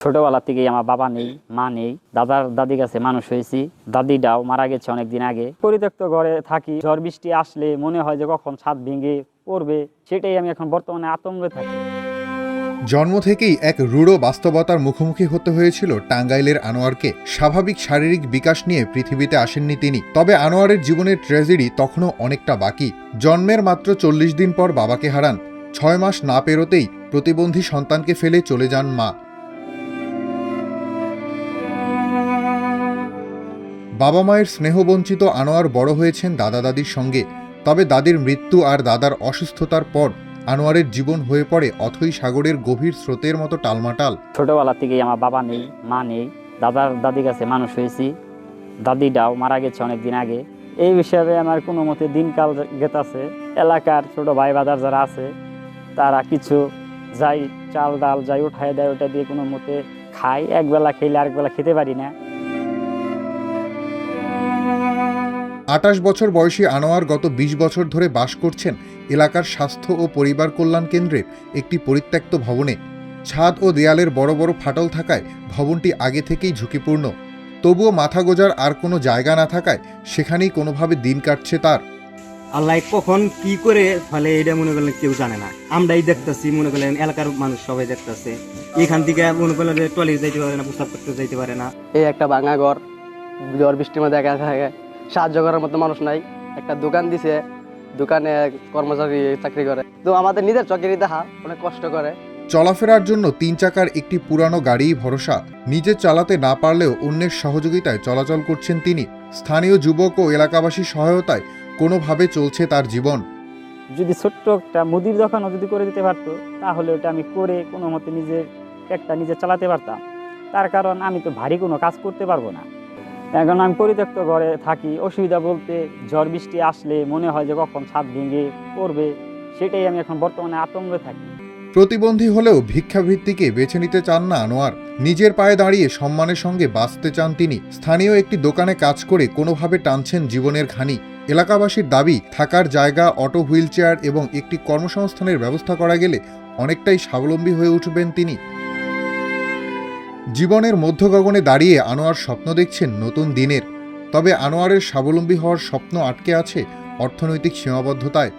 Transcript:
ছোটবেলা থেকেই আমার বাবা নেই, মা নেই, দাদার দাদি কাছে মানুষ হয়েছি। দাদিটাও মারা গেছে অনেকদিন আগে। পরিত্যক্ত ঘরে থাকি, ঝড় বৃষ্টি আসলে মনে হয় যে কখন ছাদ ভেঙে পড়বে, সেটাই আমি এখন বর্তমানে আতঙ্কে থাকি। জন্ম থেকেই এক রূঢ় বাস্তবতার মুখোমুখি হতে হয়েছিল টাঙ্গাইলের আনোয়ারকে। স্বাভাবিক শারীরিক বিকাশ নিয়ে পৃথিবীতে আসেননি তিনি। তবে আনোয়ারের জীবনের ট্র্যাজেডি তখনও অনেকটা বাকি। জন্মের মাত্র 40 দিন পর বাবাকে হারান। 6 মাস না পেরোতেই প্রতিবন্ধী সন্তানকে ফেলে চলে যান মা। বাবা মায়ের স্নেহবঞ্চিত আনোয়ার বড় হয়েছেন দাদা দাদির সঙ্গে। তবে দাদির মৃত্যু আর দাদার অসুস্থতার পর আনোয়ারের জীবন হয়ে পড়ে অথই সাগরের গভীর স্রোতের মতো টালমাটাল। ছোটবেলা থেকেই আমার বাবা নেই, মা নেই, দাদার দাদি কাছে মানুষ হয়েছি। দাদিটাও মারা গেছে অনেকদিন আগে। এই হিসাবে আমার কোনো মতে দিনকাল গেতাছে। এলাকার ছোট ভাই বাজার যারা আছে তারা কিছু যাই চাল ডাল যাই উঠায় দেয়, ওটা দিয়ে কোনো মতে খাই। একবেলা খেলে আরেকবেলা খেতে পারি না। 28 বছর বয়সী আনোয়ার গত 20 বছর ধরে বাস করছেন এলাকার স্বাস্থ্য ও পরিবার কল্যাণ কেন্দ্রের একটি পরিত্যক্ত ভবনে। ছাদ ও দেয়ালের বড় বড় ফাটল থাকায় ভবনটি আগে থেকেই ঝুঁকিপূর্ণ। তবুও মাথা গোজার আর কোনো জায়গা না থাকায় সেখানেই কোনোভাবে দিন কাটছে তার। আল্লাহ কখন কি করে ফলে এটা মনে করলেন কেউ জানে না। আমরাই দেখতেছি, মনে করলেন এলাকার মানুষ সবাই দেখতেছে। এখান থেকে মনে করলেন টয়লেট যাইতে পারে না, প্রস্তাব করতে যাইতে পারে না। এই একটা ভাঙা ঘর, ঝড় বৃষ্টির মধ্যে একা থাকে, সাহায্য করার মতো মানুষ নাই। একটা দোকান দিছে, দোকানে কর্মচারী চাকরি করে, তো আমাদের নিজের চাকরি দেখা অনেক কষ্ট করে। চলাফেরার জন্য 3 চাকার একটি পুরানো গাড়িই ভরসা। নিজে চালাতে না পারলেও অন্যের সহযোগিতায় চলাচল করছেন তিনি। স্থানীয় যুবক ও এলাকাবাসীর সহায়তায় কোনোভাবে চলছে তার জীবন। যদি ছোট্ট একটা মুদির দোকানও যদি করে দিতে পারতো, তাহলে ওটা আমি করে কোনো মতে নিজের পেটটা নিজে চালাতে পারতাম। তার কারণ আমি তো ভারী কোনো কাজ করতে পারবো না। এখন আমি পরিত্যক্ত ঘরে থাকি। অসুবিধা বলতে ঝড় বৃষ্টি আসলে মনে হয় যে কখন ছাদ ভেঙে পড়বে, সেটাই আমি এখন বর্তমানে আতঙ্কে থাকি। প্রতিবন্ধী হলেও ভিক্ষাবৃত্তিকে বেছে নিতে চান না আনোয়ার। নিজের পায়ে দাঁড়িয়ে সম্মানের সঙ্গে বাঁচতে চান তিনি। স্থানীয় একটি দোকানে কাজ করে কোনোভাবে টানছেন জীবনের ঘানি। এলাকাবাসীর দাবি, থাকার জায়গা, অটো, হুইল চেয়ার এবং একটি কর্মসংস্থানের ব্যবস্থা করা গেলে অনেকটাই স্বাবলম্বী হয়ে উঠবেন তিনি। জীবনের মধ্যগগনে দাঁড়িয়ে আনোয়ার স্বপ্ন দেখছেন নতুন দিনের। তবে আনোয়ারের স্বাবলম্বী হওয়ার স্বপ্ন আটকে আছে অর্থনৈতিক সীমাবদ্ধতায়।